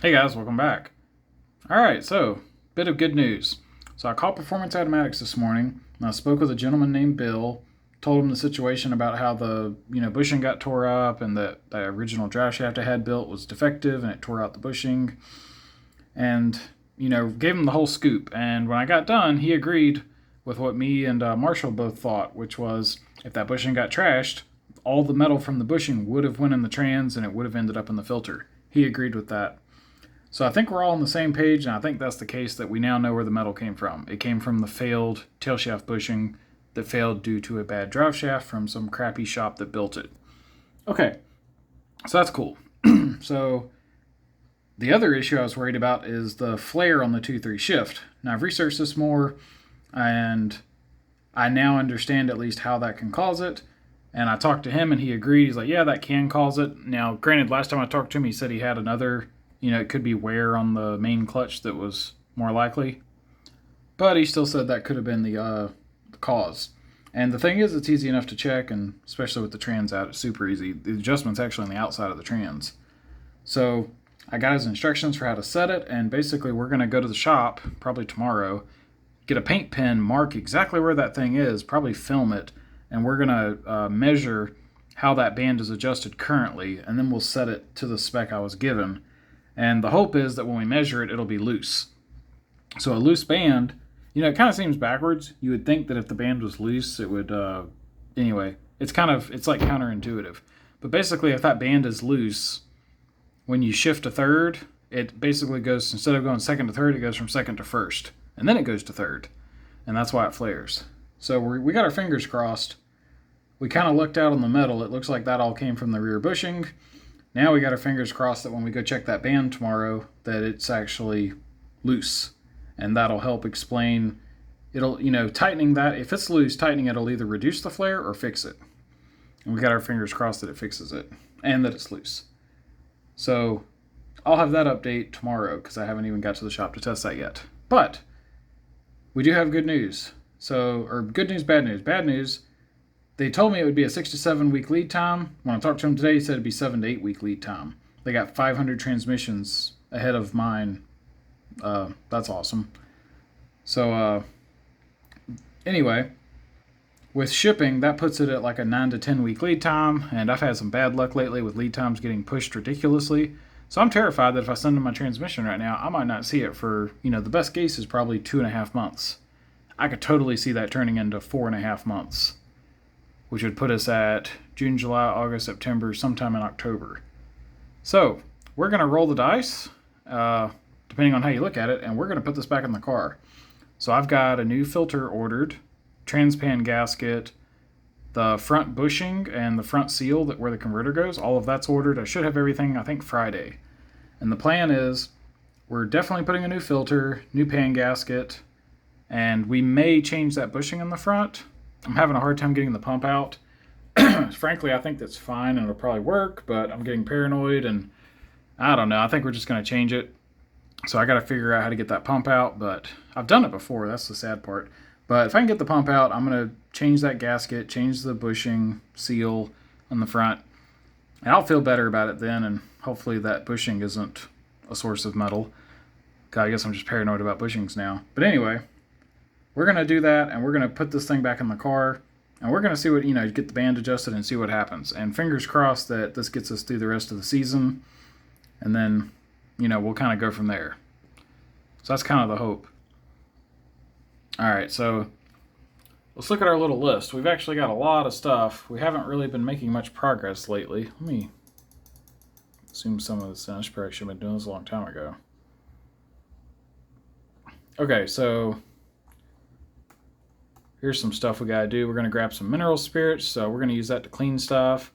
Hey guys, welcome back. All right, so bit of good news. So I called Performance Automatics this morning, and I spoke with a gentleman named Bill. Told him the situation about how the bushing got tore up, and that the original drive shaft I had built was defective, and it tore out the bushing. And gave him the whole scoop. And when I got done, he agreed with what me and Marshall both thought, which was if that bushing got trashed, all the metal from the bushing would have went in the trans, and it would have ended up in the filter. He agreed with that. So I think we're all on the same page, and I think that's the case that we now know where the metal came from. It came from the failed tail shaft bushing that failed due to a bad drive shaft from some crappy shop that built it. Okay, so that's cool. So the other issue I was worried about is the flare on the 2-3 shift. Now I've researched this more, and I now understand at least how that can cause it. And I talked to him, and he agreed. He's like, yeah, that can cause it. Now, granted, last time I talked to him, he said he had another it could be wear on the main clutch that was more likely. But he still said that could have been the cause. And the thing is, it's easy enough to check, and especially with the trans out, it's super easy. The adjustment's actually on the outside of the trans. So I got his instructions for how to set it, and basically we're going to go to the shop, probably tomorrow, get a paint pen, mark exactly where that thing is, probably film it, and we're going to measure how that band is adjusted currently, and then we'll set it to the spec I was given. And the hope is that when we measure it, it'll be loose. So a loose band, it kind of seems backwards. You would think that if the band was loose, it would, anyway, it's like counterintuitive. But basically, if that band is loose, when you shift to third, it basically goes, instead of going second to third, it goes from second to first. And then it goes to third. And that's why it flares. So we got our fingers crossed. We kind of looked out on the metal. It looks like that all came from the rear bushing. Now we got our fingers crossed that when we go check that band tomorrow, that it's actually loose. And that'll help explain, tightening that. If it's loose, tightening it'll either reduce the flare or fix it. And we got our fingers crossed that it fixes it and that it's loose. So I'll have that update tomorrow because I haven't even got to the shop to test that yet. But we do have good news. Or good news, bad news. Bad news, they told me it would be a 6 to 7 week lead time. When I talked to them today, he said it'd be 7 to 8 week lead time. They got 500 transmissions ahead of mine. That's awesome. So anyway, with shipping, that puts it at like a 9 to 10 week lead time. And I've had some bad luck lately with lead times getting pushed ridiculously. So I'm terrified that if I send them my transmission right now, I might not see it for, the best case is probably 2.5 months. I could totally see that turning into 4.5 months, which would put us at June, July, August, September, sometime in October. So we're going to roll the dice, depending on how you look at it, and we're going to put this back in the car. So I've got a new filter ordered, transpan gasket, the front bushing, and the front seal where the converter goes. All of that's ordered. I should have everything, I think, Friday. And the plan is we're definitely putting a new filter, new pan gasket, and we may change that bushing in the front. I'm having a hard time getting the pump out. Frankly, I think that's fine and it'll probably work, but I'm getting paranoid and I don't know. I think we're just going to change it. So I got to figure out how to get that pump out, but I've done it before. That's the sad part. But if I can get the pump out, I'm going to change that gasket, change the bushing seal on the front, and I'll feel better about it then, and hopefully that bushing isn't a source of metal. God, I guess I'm just paranoid about bushings now. But anyway, we're going to do that, and we're going to put this thing back in the car, and we're going to see what, get the band adjusted and see what happens. And fingers crossed that this gets us through the rest of the season, and then, we'll kind of go from there. So that's kind of the hope. All right, so let's look at our little list. We've actually got a lot of stuff. We haven't really been making much progress lately. Let me zoom some of this in. I should have been doing this a long time ago. Okay, so here's some stuff we gotta do. We're gonna grab some mineral spirits, so we're gonna use that to clean stuff.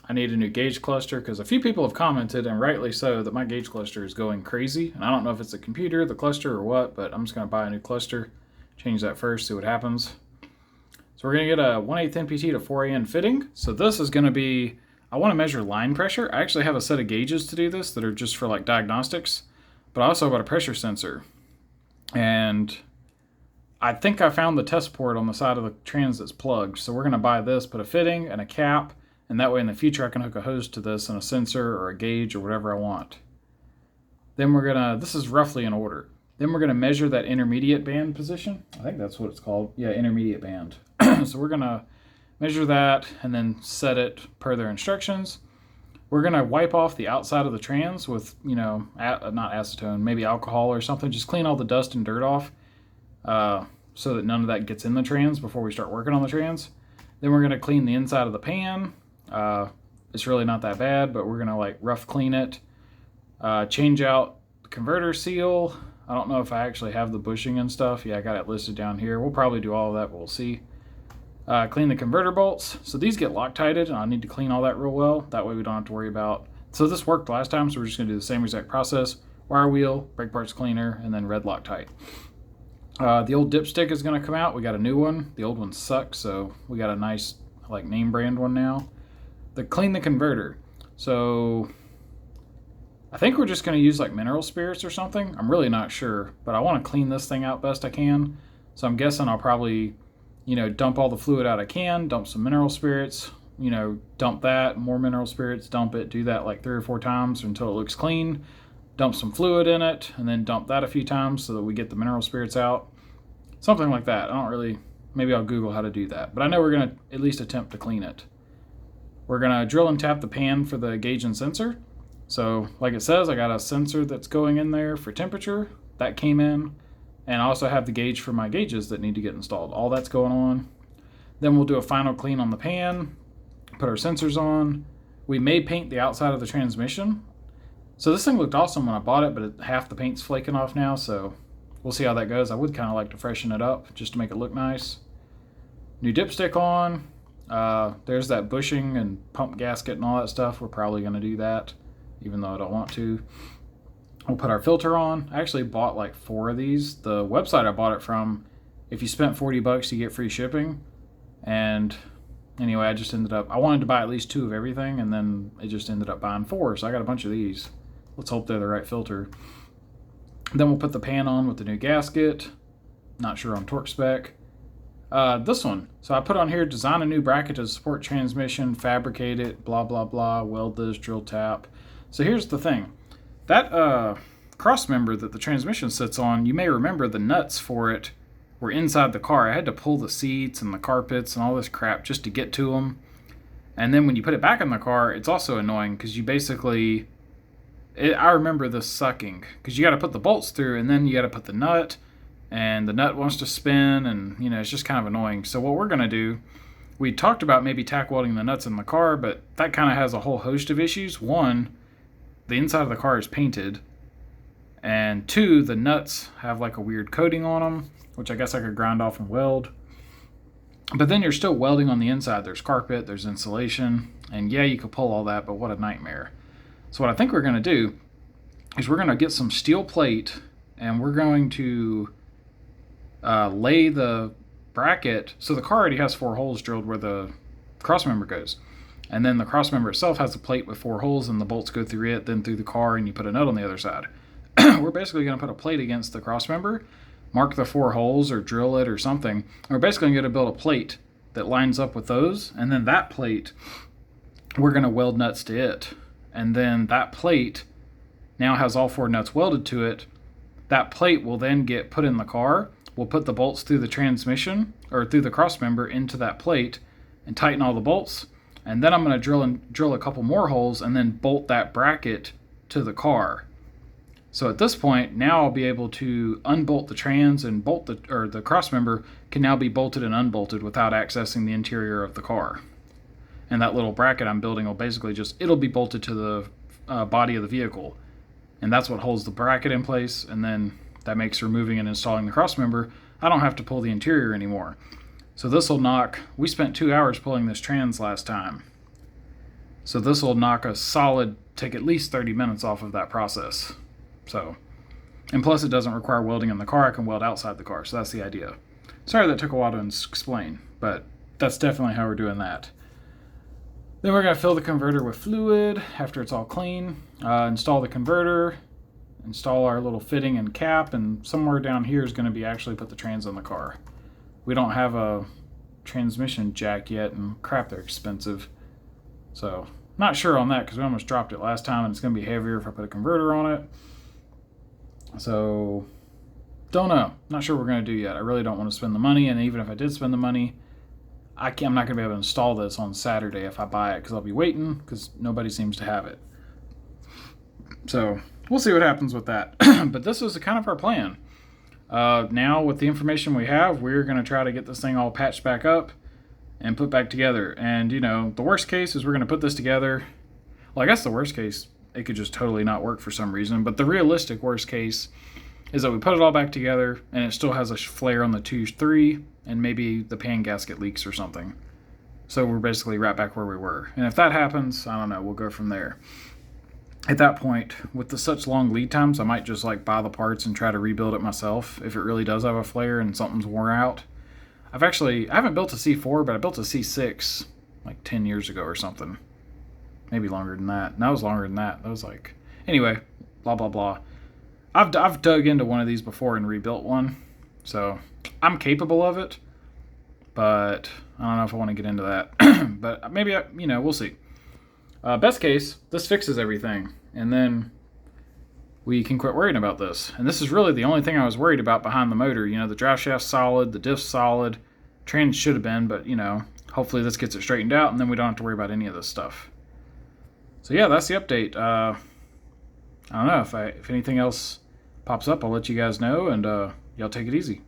I need a new gauge cluster because a few people have commented, and rightly so, that my gauge cluster is going crazy. And I don't know if it's the computer, the cluster, or what, but I'm just gonna buy a new cluster. Change that first, see what happens. So we're gonna get a 1/8 NPT to 4AN fitting. So this is gonna be, I wanna measure line pressure. I actually have a set of gauges to do this that are just for like diagnostics, but I also got a pressure sensor. And I think I found the test port on the side of the trans that's plugged. So we're gonna buy this, put a fitting and a cap, and that way in the future I can hook a hose to this and a sensor or a gauge or whatever I want. Then we're gonna, this is roughly in order. Then we're gonna measure that intermediate band position. I think that's what it's called. Yeah, intermediate band. So we're gonna measure that and then set it per their instructions. We're gonna wipe off the outside of the trans with, not acetone, maybe alcohol or something. Just clean all the dust and dirt off, so that none of that gets in the trans before we start working on the trans. Then we're gonna clean the inside of the pan. It's really not that bad, but we're gonna like rough clean it. Change out the converter seal. I don't know if I actually have the bushing and stuff. Yeah, I got it listed down here. We'll probably do all of that, but we'll see. Clean the converter bolts. So these get Loctited, and I need to clean all that real well. That way we don't have to worry about. So this worked last time, so we're just going to do the same exact process. Wire wheel, brake parts cleaner, and then red Loctite. The old dipstick is going to come out. We got a new one. The old one sucks, so we got a nice like name brand one now. Clean the converter. So I think we're just going to use like mineral spirits or something. I'm really not sure, but I want to clean this thing out best I can. So I'm guessing I'll probably dump all the fluid out I can, dump some mineral spirits, dump that, more mineral spirits, dump it, do that like 3 or 4 times until it looks clean, dump some fluid in it, and then dump that a few times so that we get the mineral spirits out. Something like that. Maybe I'll Google how to do that. But I know we're going to at least attempt to clean it. We're going to drill and tap the pan for the gauge and sensor. So like it says, I got a sensor that's going in there for temperature. That came in. And I also have the gauge for my gauges that need to get installed. All that's going on. Then we'll do a final clean on the pan, put our sensors on. We may paint the outside of the transmission. So this thing looked awesome when I bought it, but half the paint's flaking off now, so we'll see how that goes. I would kind of like to freshen it up just to make it look nice. New dipstick on. There's that bushing and pump gasket and all that stuff. We're probably going to do that, even though I don't want to. We'll put our filter on. I actually bought like 4 of these. The website I bought it from, if you spent $40, you get free shipping. And anyway, I wanted to buy at least 2 of everything, and then it just ended up buying 4. So I got a bunch of these. Let's hope they're the right filter. Then we'll put the pan on with the new gasket. Not sure on torque spec. This one. So I put on here, design a new bracket to support transmission, fabricate it, blah, blah, blah, weld this, drill tap. So here's the thing. That cross member that the transmission sits on, you may remember the nuts for it were inside the car. I had to pull the seats and the carpets and all this crap just to get to them. And then when you put it back in the car, it's also annoying because you basically... I remember this sucking because you got to put the bolts through and then you got to put the nut, and the nut wants to spin, and it's just kind of annoying. So what we're going to do, we talked about maybe tack welding the nuts in the car, but that kind of has a whole host of issues. 1, the inside of the car is painted, and 2, the nuts have like a weird coating on them, which I guess I could grind off and weld. But then you're still welding on the inside. There's carpet, there's insulation, and yeah, you could pull all that, but what a nightmare. So what I think we're going to do is we're going to get some steel plate, and we're going to lay the bracket. So the car already has 4 holes drilled where the crossmember goes. And then the crossmember itself has a plate with 4 holes, and the bolts go through it, then through the car, and you put a nut on the other side. We're basically going to put a plate against the crossmember, mark the 4 holes, or drill it or something. And we're basically going to build a plate that lines up with those, and then that plate, we're going to weld nuts to it. And then that plate now has all 4 nuts welded to it. That plate will then get put in the car. We'll put the bolts through the transmission, or through the crossmember into that plate, and tighten all the bolts. And then I'm going to drill a couple more holes and then bolt that bracket to the car. So at this point, now I'll be able to unbolt the trans, and the crossmember can now be bolted and unbolted without accessing the interior of the car. And that little bracket I'm building will basically it'll be bolted to the body of the vehicle. And that's what holds the bracket in place, and then that makes removing and installing the crossmember, I don't have to pull the interior anymore. So this will we spent 2 hours pulling this trans last time. So this will take at least 30 minutes off of that process. So, and plus it doesn't require welding in the car, I can weld outside the car, so that's the idea. Sorry that took a while to explain, but that's definitely how we're doing that. Then we're going to fill the converter with fluid after it's all clean, install the converter, install our little fitting and cap, and somewhere down here is going to be actually put the trans in the car. We don't have a transmission jack yet, and crap, they're expensive. So, not sure on that because we almost dropped it last time, and it's going to be heavier if I put a converter on it. So, don't know. Not sure what we're going to do yet. I really don't want to spend the money, and even if I did spend the money, I'm not going to be able to install this on Saturday if I buy it because I'll be waiting because nobody seems to have it. So, we'll see what happens with that. But this is kind of our plan. Now, with the information we have, we're going to try to get this thing all patched back up and put back together. And, the worst case is we're going to put this together. Well, I guess the worst case, it could just totally not work for some reason. But the realistic worst case is that we put it all back together and it still has a flare on the 2-3 and maybe the pan gasket leaks or something. So we're basically right back where we were. And if that happens, I don't know, we'll go from there. At that point, with such long lead times, I might just buy the parts and try to rebuild it myself if it really does have a flare and something's worn out. I haven't built a C4, but I built a C6 like 10 years ago or something. Maybe longer than that. No, it was longer than that. That was anyway, blah, blah, blah. I've dug into one of these before and rebuilt one, so I'm capable of it, but I don't know if I want to get into that. But maybe, we'll see. Best case, this fixes everything, and then we can quit worrying about this. And this is really the only thing I was worried about behind the motor. The drive shaft's solid, the diff's solid, trans should have been, but, hopefully this gets it straightened out, and then we don't have to worry about any of this stuff. So yeah, that's the update. I don't know, if anything else pops up, I'll let you guys know, and y'all take it easy.